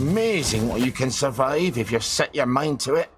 Amazing what you can survive if you set your mind to it.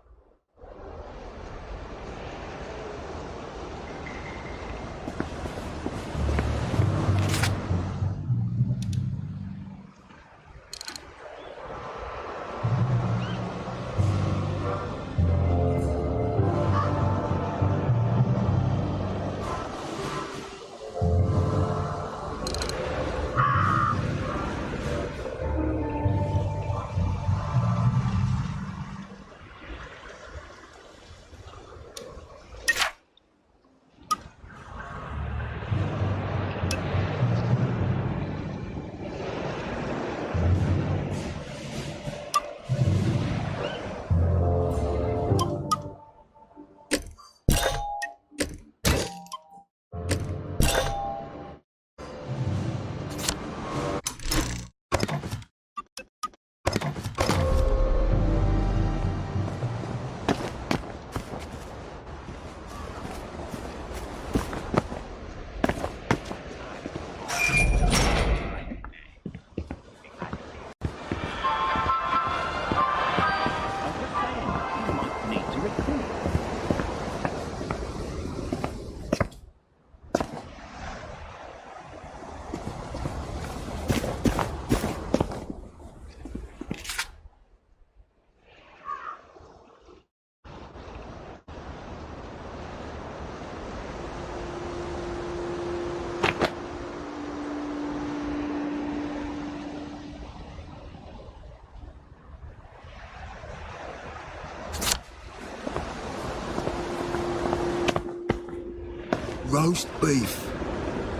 Roast beef.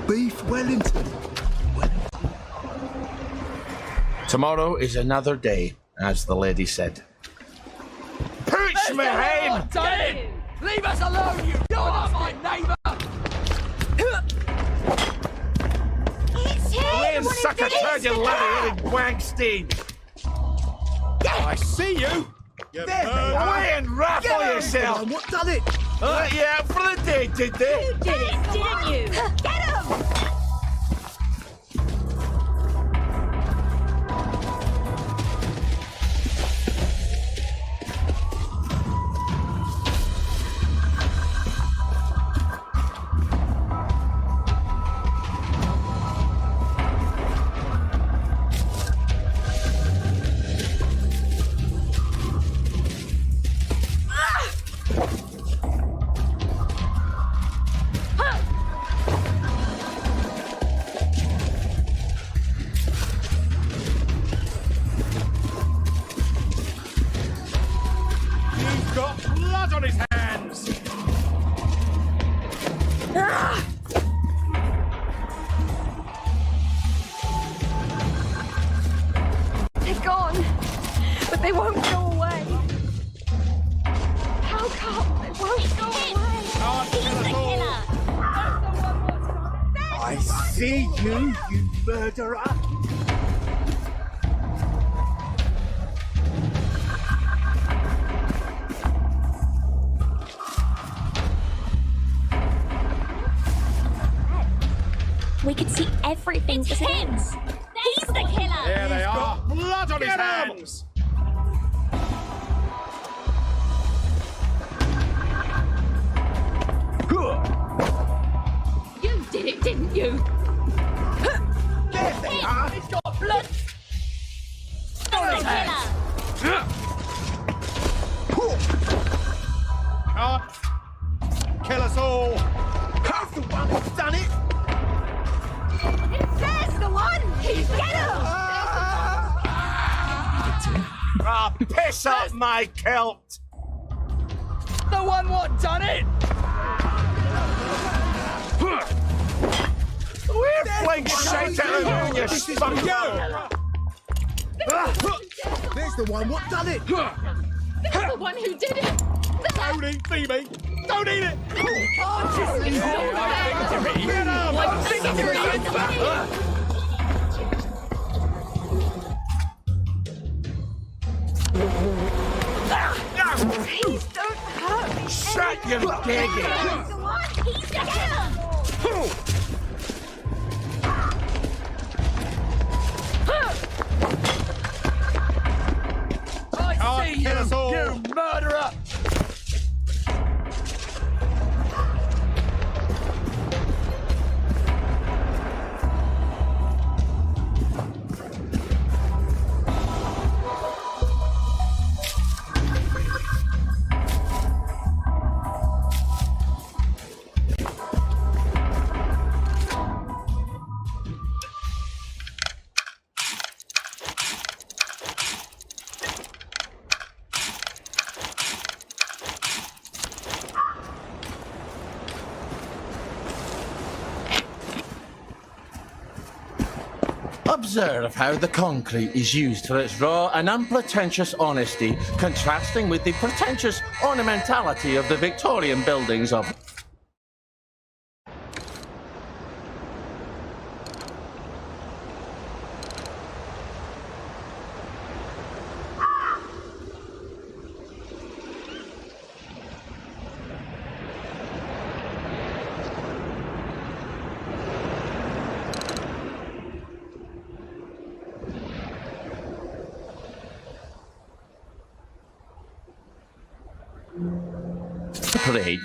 Beef Wellington. Tomorrow is another day, as the lady said. Pooch me home! Leave us alone, you You're not my neighbour! It's him! Away and suck a turd, you leather-headed Wangstein! I see you! Away and raffle yourself! What done it? Let you out for the day, did they? You did it, didn't you? Get him! They're gone, but they won't go away. How come they won't go away? He's the killer! I see you, you murderer. We could see everything. It's him! He's the killer! There they are! Got blood on his hands! You did it, didn't you? There they are. He's got blood. He's the killer! Can't kill us all! That's the one who's done it. There's the one! He's the killer! Ah, piss up my kilt! The one what done it! We're fling shite at him, you spunk! There's the one what done it. There's the one who did it! Don't eat Phoebe! Don't eat it! Please don't hurt me! Shut your gagging! He's the one! He's the killer! Observe how the concrete is used for its raw and unpretentious honesty, contrasting with the pretentious ornamentality of the Victorian buildings of... parade.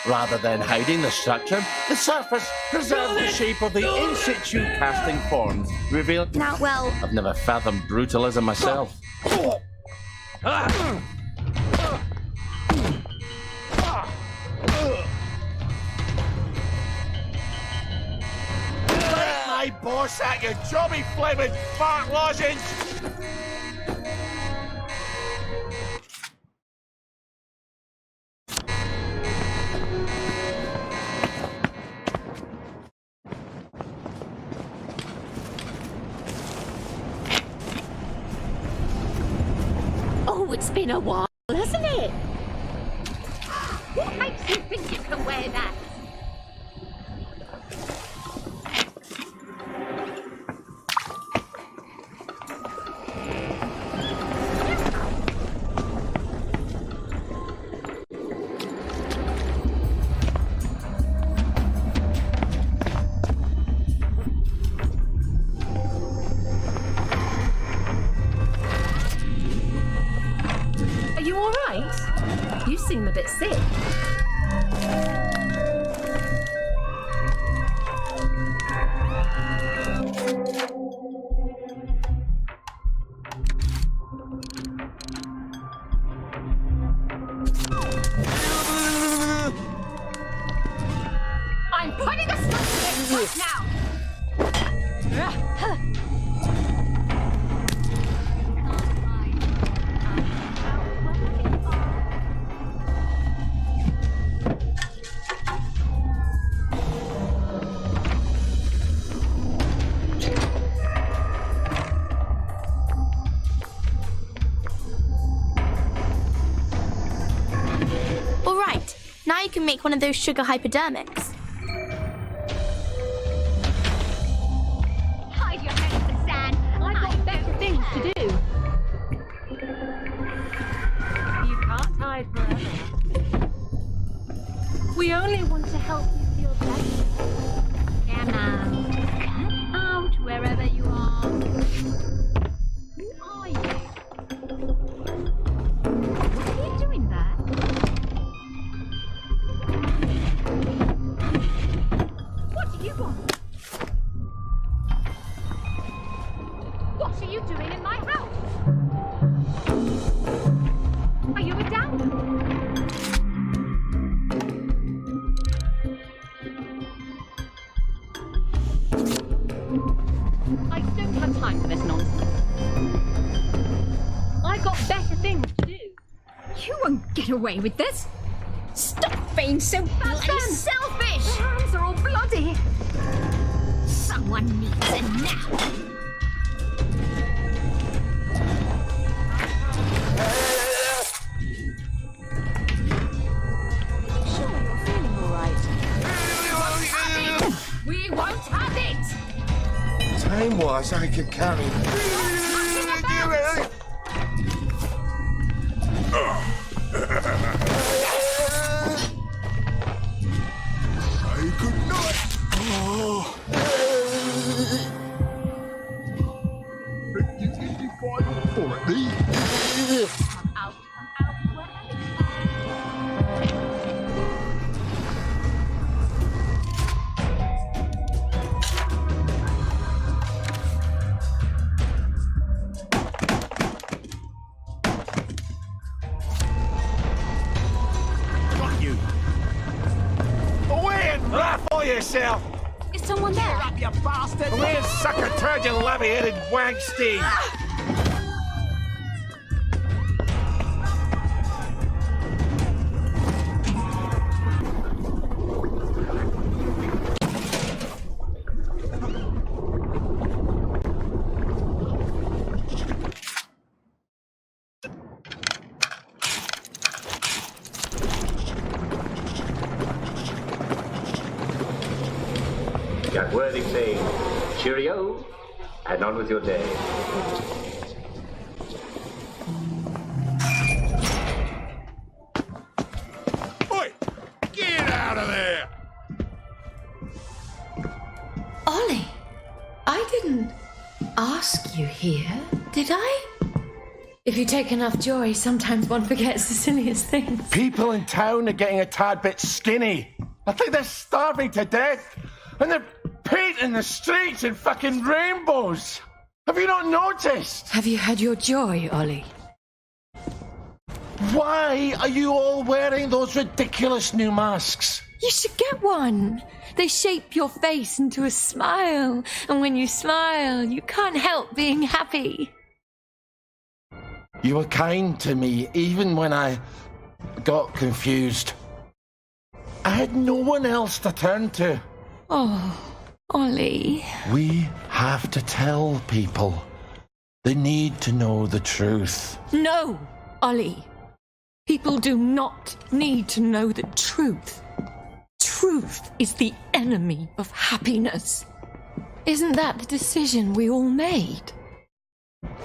Rather than hiding the structure, the surface preserves the shape of the in situ casting forms, revealed... Now, well, I've never fathomed brutalism myself. Take my boss at your jobby flavoured fart lozenge! Oh, it's been a while, hasn't it? What makes you think you can wear that? Are you all right? You seem a bit sick. I'm putting a stop to this right now. all right. Now you can make one of those sugar hypodermics. Hide your head in the sand. I've got better things to do. You can't hide forever. We only want to help you feel better. Come on. Come out wherever you are. Who are you? What are you doing there? What do you want? What are you doing in my house? Are you a downer? I don't have time for this nonsense. I've got better things to do. You won't get away with this. Stop being so bloody selfish! Your hands are all bloody. Someone needs a nap. Sure, you're feeling all right. We won't have it. Time-wise, I could carry Say good night. Oh. You think you fight for it, me? Come out, wherever you Got you! Away and raffle yourself! Is someone there? Up, you bastard! Away and suck a turd, you levy-headed wankstein! verdict saying, cheerio, and on with your day. Oi! Get out of there! Ollie, I didn't ask you here, did I? If you take enough joy, sometimes one forgets the silliest things. People in town are getting a tad bit skinny. I think they're starving to death. And they're painting the streets in fucking rainbows. Have you not noticed? Have you had your joy, Ollie? Why are you all wearing those ridiculous new masks? You should get one. They shape your face into a smile. And when you smile, you can't help being happy. You were kind to me even when I got confused. I had no one else to turn to. Oh, Ollie. We have to tell people. They need to know the truth. No, Ollie. People do not need to know the truth. Truth is the enemy of happiness. Isn't that the decision we all made?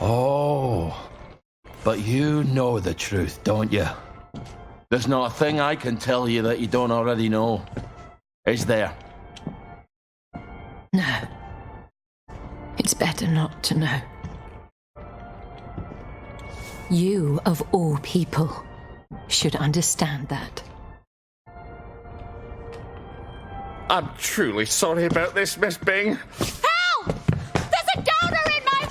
Oh, but you know the truth, don't you? There's not a thing I can tell you that you don't already know. Is there? No. It's better not to know. You, of all people, should understand that. I'm truly sorry about this, Miss Bing. Help! There's a donor in my...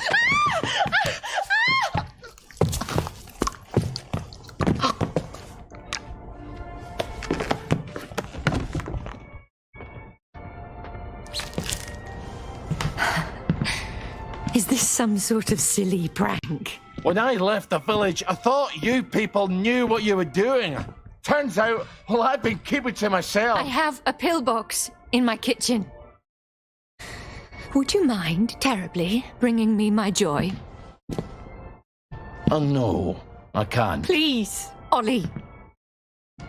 Is this some sort of silly prank? When I left the village, I thought you people knew what you were doing. Turns out, well, I've been keeping to myself. I have a pillbox in my kitchen. Would you mind terribly bringing me my joy? Oh, no, I can't. Please, Ollie.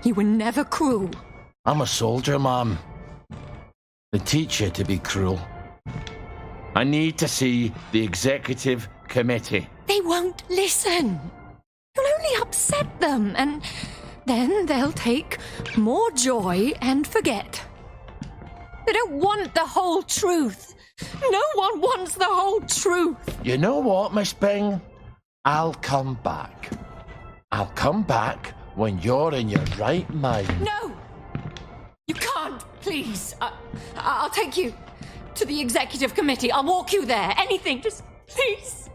You were never cruel. I'm a soldier, Mom. They teach you to be cruel. I need to see the executive committee. They won't listen. You'll only upset them, and then they'll take more joy and forget. They don't want the whole truth. No one wants the whole truth. You know what, Miss Bing? I'll come back. I'll come back when you're in your right mind. No! You can't, please. I'll take you to the executive committee. I'll walk you there. Anything. Just please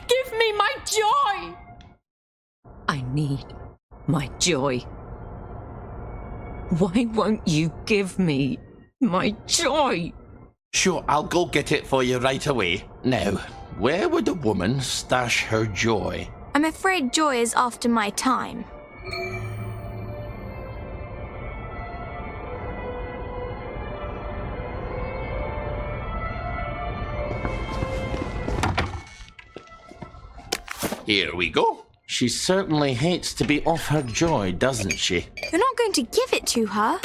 give me my joy. I need my joy. Why won't you give me my joy? Sure, I'll go get it for you right away. Now, where would a woman stash her joy? I'm afraid joy is after my time. Here we go. She certainly hates to be off her joy, doesn't she? You're not going to give it to her.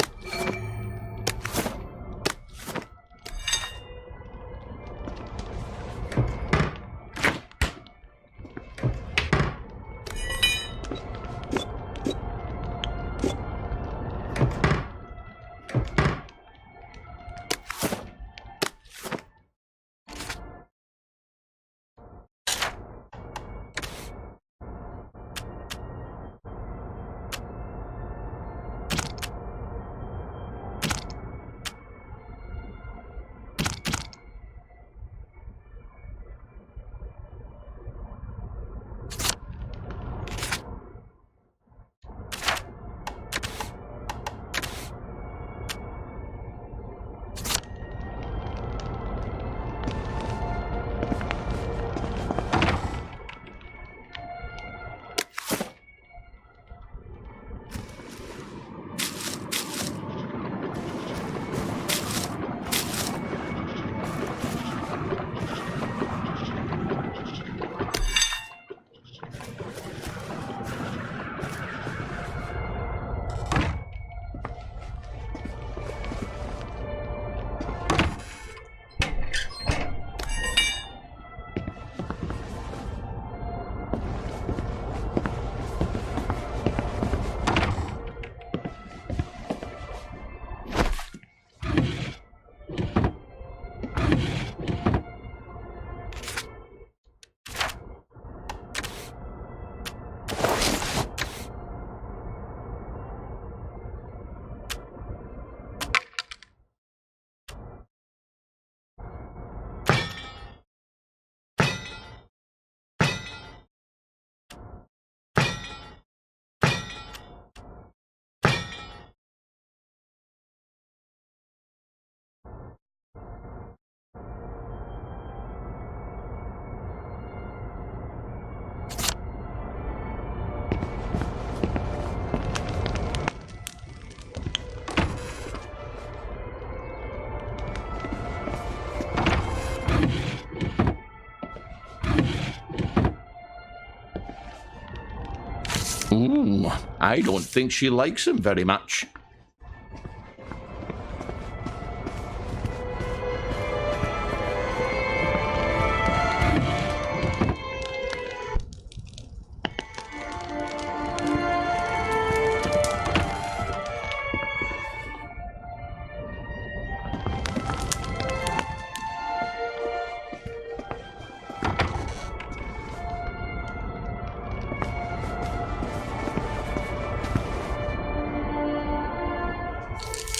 I don't think she likes him very much.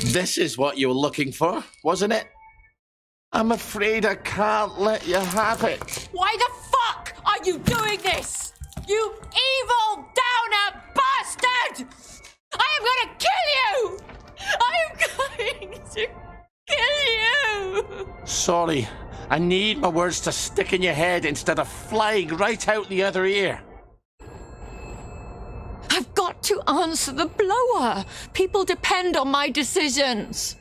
This is what you were looking for, wasn't it? I'm afraid I can't let you have it. Why the fuck are you doing this? You evil downer bastard! I am gonna kill you! I am going to kill you! Sorry, I need my words to stick in your head instead of flying right out the other ear. I've got to answer the blower. People depend on my decisions.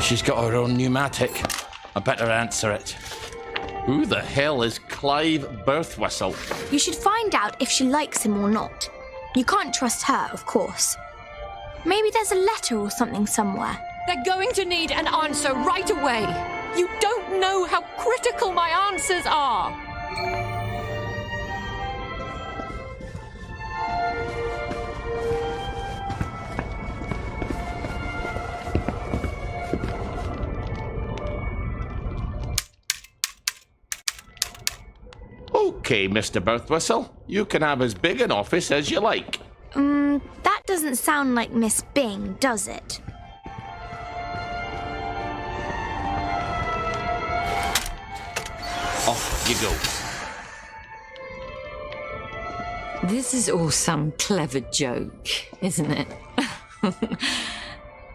She's got her own pneumatic. I better answer it. Who the hell is Clive Birthwhistle? You should find out if she likes him or not. You can't trust her, of course. Maybe there's a letter or something somewhere. They're going to need an answer right away. You don't know how critical my answers are. Okay, Mr. Birthwhistle. You can have as big an office as you like. That doesn't sound like Miss Bing, does it? Off you go. This is all some clever joke, isn't it?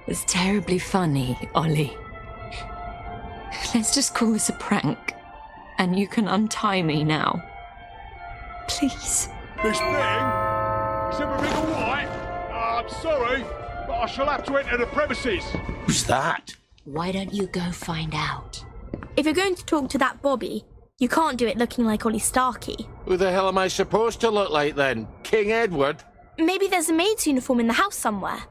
It's terribly funny, Ollie. Let's just call this a prank, and you can untie me now. Please. Miss Bing? Is everything all right? I'm sorry, but I shall have to enter the premises. Who's that? Why don't you go find out? If you're going to talk to that Bobby, you can't do it looking like Ollie Starkey. Who the hell am I supposed to look like then? King Edward? Maybe there's a maid's uniform in the house somewhere.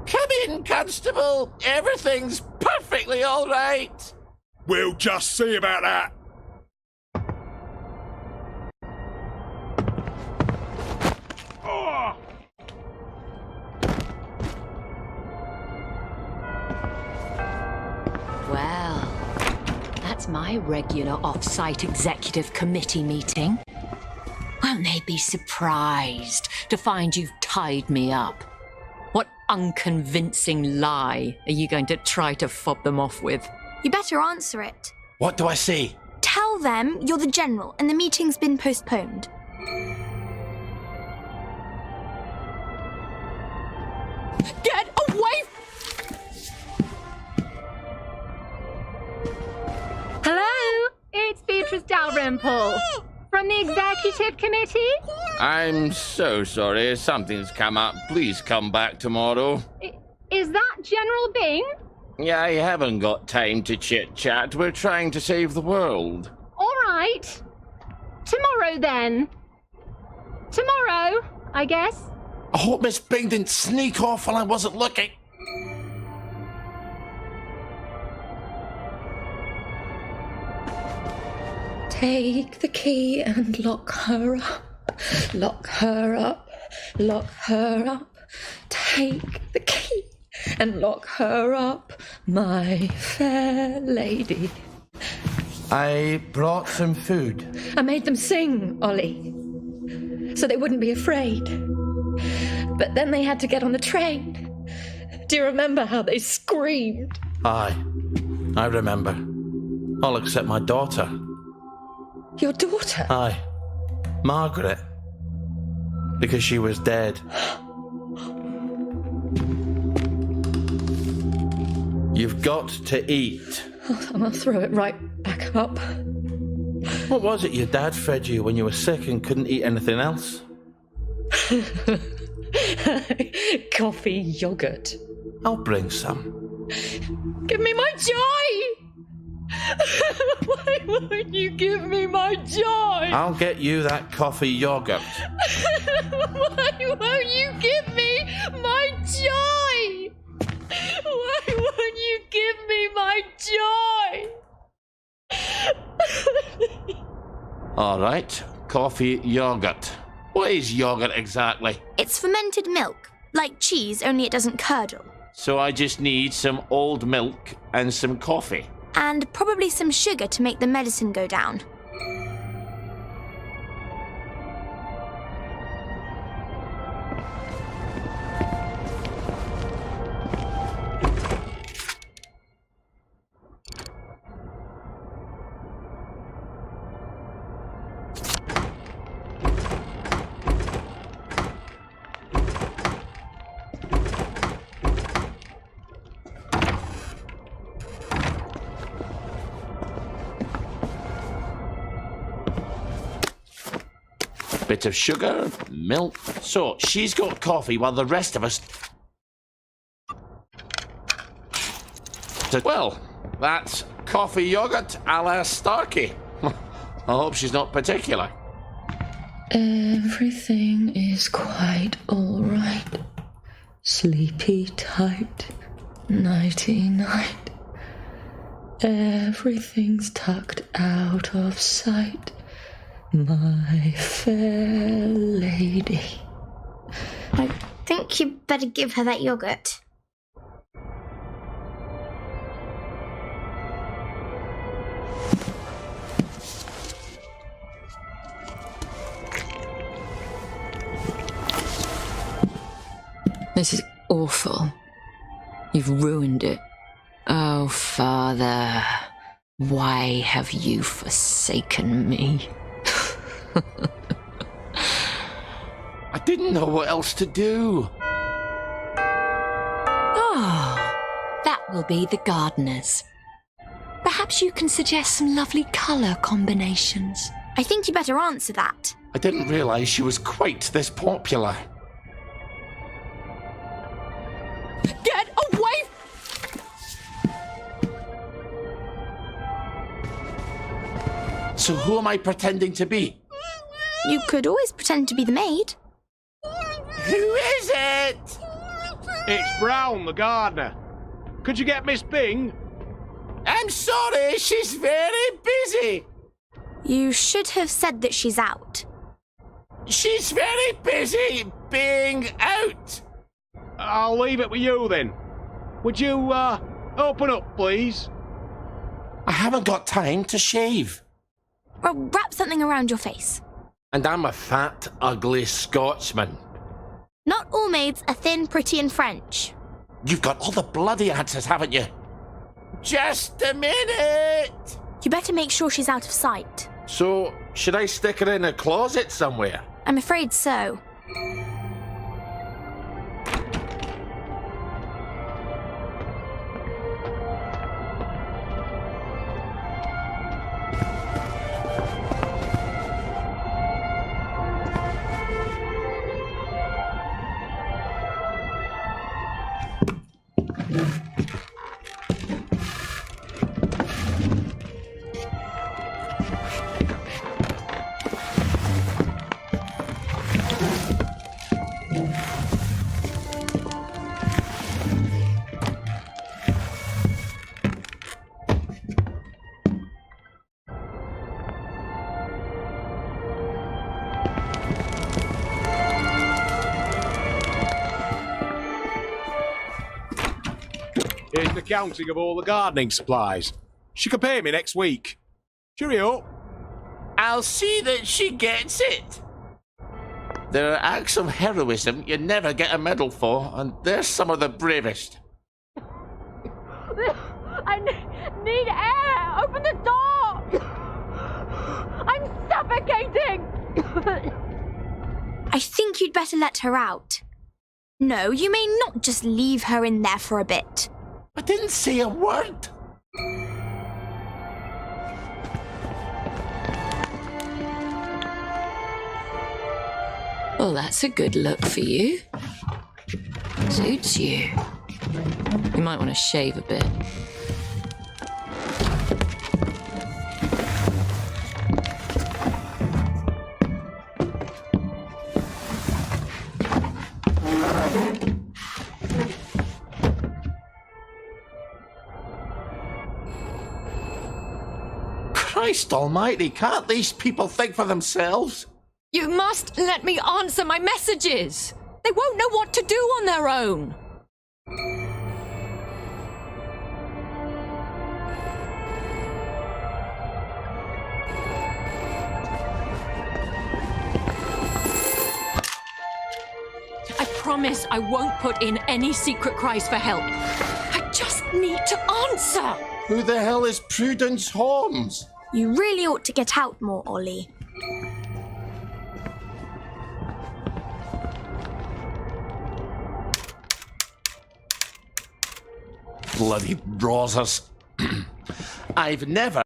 Come in, Constable. Everything's perfectly all right. We'll just see about that. Oh! Well, that's my regular off-site executive committee meeting. Won't they be surprised to find you've tied me up? What unconvincing lie are you going to try to fob them off with? You better answer it. What do I say? Tell them you're the general and the meeting's been postponed. Get away! Hello, it's Beatrice Dalrymple from the Executive Committee. I'm so sorry. Something's come up. Please come back tomorrow. Is that General Bing? Yeah, I haven't got time to chit-chat. We're trying to save the world. All right. Tomorrow, then. Tomorrow, I guess. I hope Miss Bing didn't sneak off while I wasn't looking. Take the key and lock her up. Lock her up. Lock her up. Take the key and lock her up, my fair lady. I brought some food. I made them sing, Ollie, so they wouldn't be afraid. But then they had to get on the train. Do you remember how they screamed? Aye, I remember. All except my daughter. Your daughter? Aye, Margaret. Because she was dead. You've got to eat. And I'll throw it right back up. What was it your dad fed you when you were sick and couldn't eat anything else? Coffee yogurt. I'll bring some. Give me my joy? Why won't you give me my joy? I'll get you that coffee yogurt. Why won't you give me my joy? Why won't you give me my joy? All right, coffee yogurt. What is yogurt exactly? It's fermented milk, like cheese, only it doesn't curdle. So I just need some old milk and some coffee. And probably some sugar to make the medicine go down. Bit of sugar, milk. So she's got coffee while the rest of us... Well, that's coffee yogurt a la Starkey. I hope she's not particular. Everything is quite all right. Sleepy tight, nighty-night. Everything's tucked out of sight. My fair lady. I think you'd better give her that yogurt. This is awful. You've ruined it. Oh, Father, why have you forsaken me? I didn't know what else to do. Oh, that will be the gardeners. Perhaps you can suggest some lovely colour combinations. I think you better answer that. I didn't realise she was quite this popular. Get away! So who am I pretending to be? You could always pretend to be the maid. Who is it? It's Brown, the gardener. Could you get Miss Bing? I'm sorry, she's very busy. You should have said that she's out. She's very busy being out. I'll leave it with you then. Would you, open up, please? I haven't got time to shave. Well, wrap something around your face. And I'm a fat, ugly Scotsman. Not all maids are thin, pretty, and French. You've got all the bloody answers, haven't you? Just a minute! You better make sure she's out of sight. So, should I stick her in a closet somewhere? I'm afraid so. Here's the counting of all the gardening supplies. She can pay me next week. Cheerio. I'll see that she gets it. There are acts of heroism you never get a medal for, and they're some of the bravest. I need air! Open the door! I'm suffocating! I think you'd better let her out. No, you may not just leave her in there for a bit. I didn't say a word. Well, that's a good look for you. Suits you. You might want to shave a bit. Christ almighty, can't these people think for themselves? You must let me answer my messages. They won't know what to do on their own. I promise I won't put in any secret cries for help. I just need to answer. Who the hell is Prudence Holmes? You really ought to get out more, Ollie. Bloody Rosers. I've never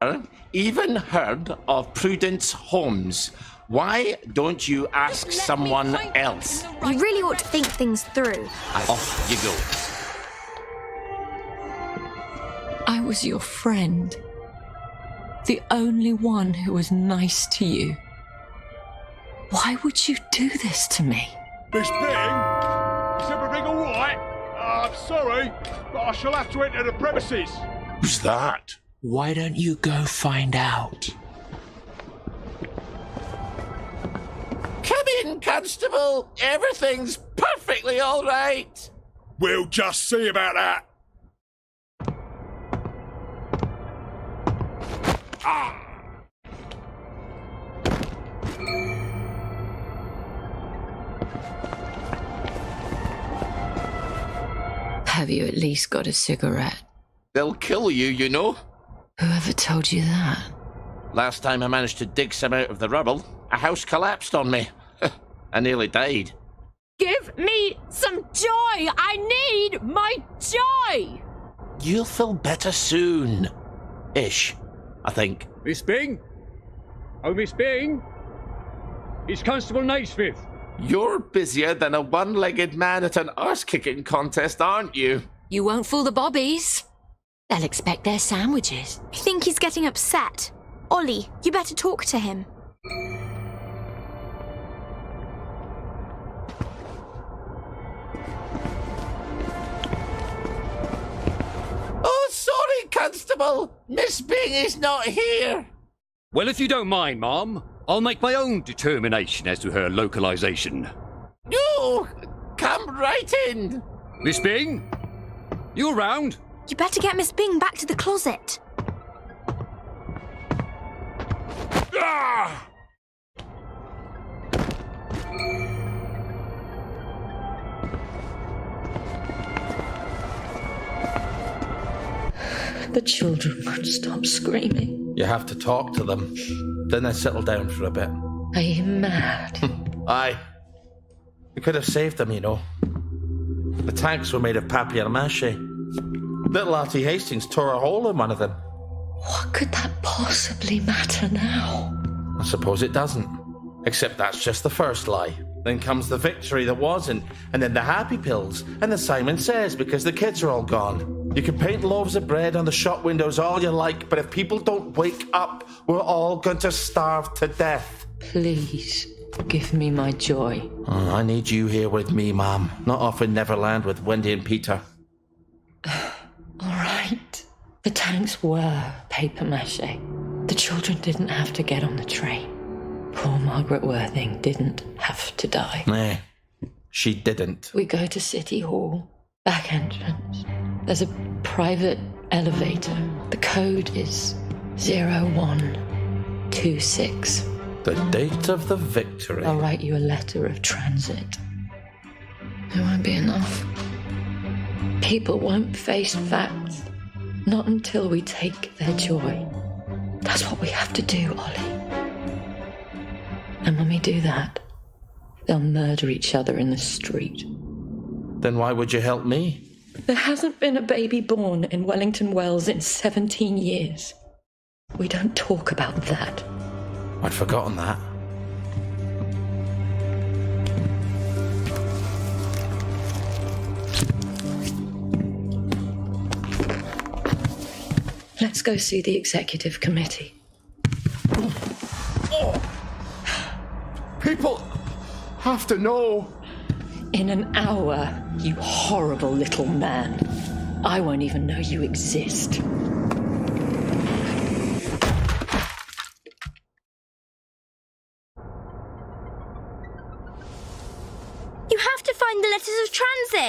even heard of Prudence Holmes. Why don't you ask someone else? You really ought to think things through. Off you go. I was your friend. The only one who was nice to you. Why would you do this to me? Miss Bing? Is everything all right? I'm sorry, but I shall have to enter the premises. Who's that? Why don't you go find out? Come in, Constable. Everything's perfectly all right. We'll just see about that. Have you at least got a cigarette? They'll kill you, you know. Whoever told you that? Last time I managed to dig some out of the rubble, a house collapsed on me. I nearly died. Give me some joy! I need my joy! You'll feel better soon. Ish, I think. Miss Bing? Oh, Miss Bing? It's Constable Naismith. You're busier than a one-legged man at an arse-kicking contest, aren't you? You won't fool the bobbies. They'll expect their sandwiches. I think he's getting upset. Ollie, you better talk to him. Oh, sorry, Constable. Miss Bing is not here. Well, if you don't mind, Ma'am, I'll make my own determination as to her localization. No, come right in. Miss Bing? You around? You better get Miss Bing back to the closet. Ah! The children won't stop screaming. You have to talk to them. Then they settle down for a bit. Are you mad? Aye. We could have saved them, you know. The tanks were made of papier-mâché. Little Artie Hastings tore a hole in one of them. What could that possibly matter now? I suppose it doesn't. Except that's just the first lie. Then comes the victory that wasn't, and then the happy pills, and the Simon Says because the kids are all gone. You can paint loaves of bread on the shop windows all you like, but if people don't wake up, we're all going to starve to death. Please, give me my joy. Oh, I need you here with me, Mom. Not off in Neverland with Wendy and Peter. All right. The tanks were papier-mâché. The children didn't have to get on the train. Poor Margaret Worthing didn't have to die. Nah, she didn't. We go to City Hall, back entrance. There's a private elevator. The code is 0126. The date of the victory. I'll write you a letter of transit. It won't be enough. People won't face facts. Not until we take their joy. That's what we have to do, Ollie. And when we do that, they'll murder each other in the street. Then why would you help me? There hasn't been a baby born in Wellington Wells in 17 years. We don't talk about that. I'd forgotten that. Let's go see the executive committee. Oh. People have to know. In an hour, you horrible little man. I won't even know you exist.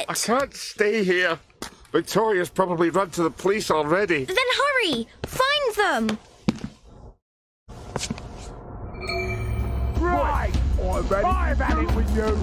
it? I can't stay here. Victoria's probably run to the police already. Then hurry! Find them! Right! I've had it with you!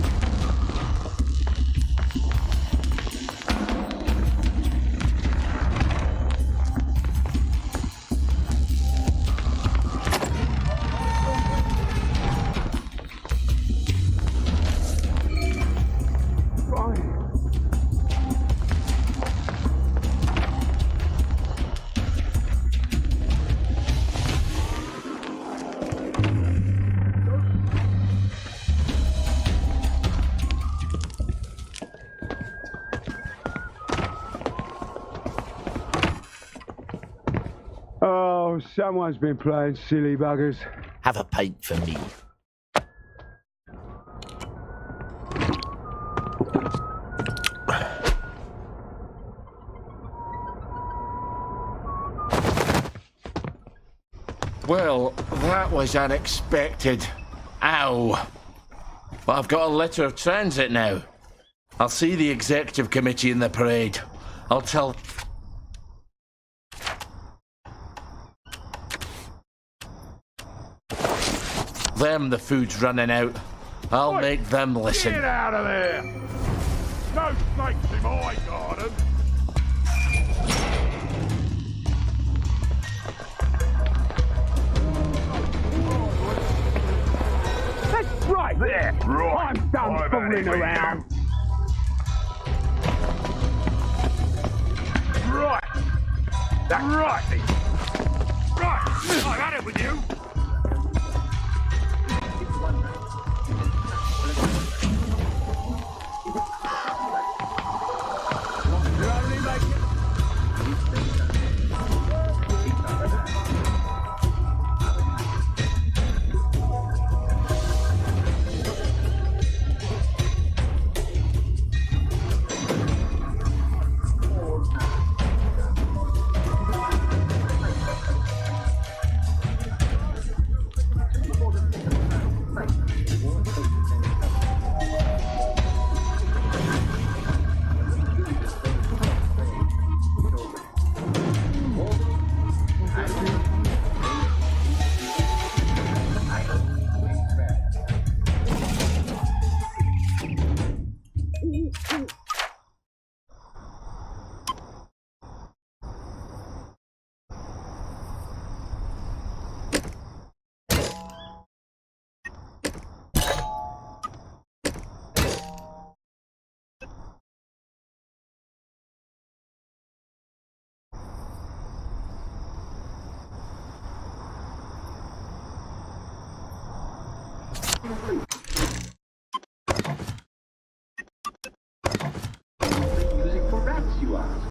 Oh, someone's been playing silly buggers. Have a pint for me. Well, that was unexpected. Ow. But I've got a letter of transit now. I'll see the executive committee in the parade. I'll tell... them the food's running out. I'll make them listen. Get out of there! No snakes in my garden! That's right there! Right, I'm done fooling around! Right! That's right! Right! I've had it with you!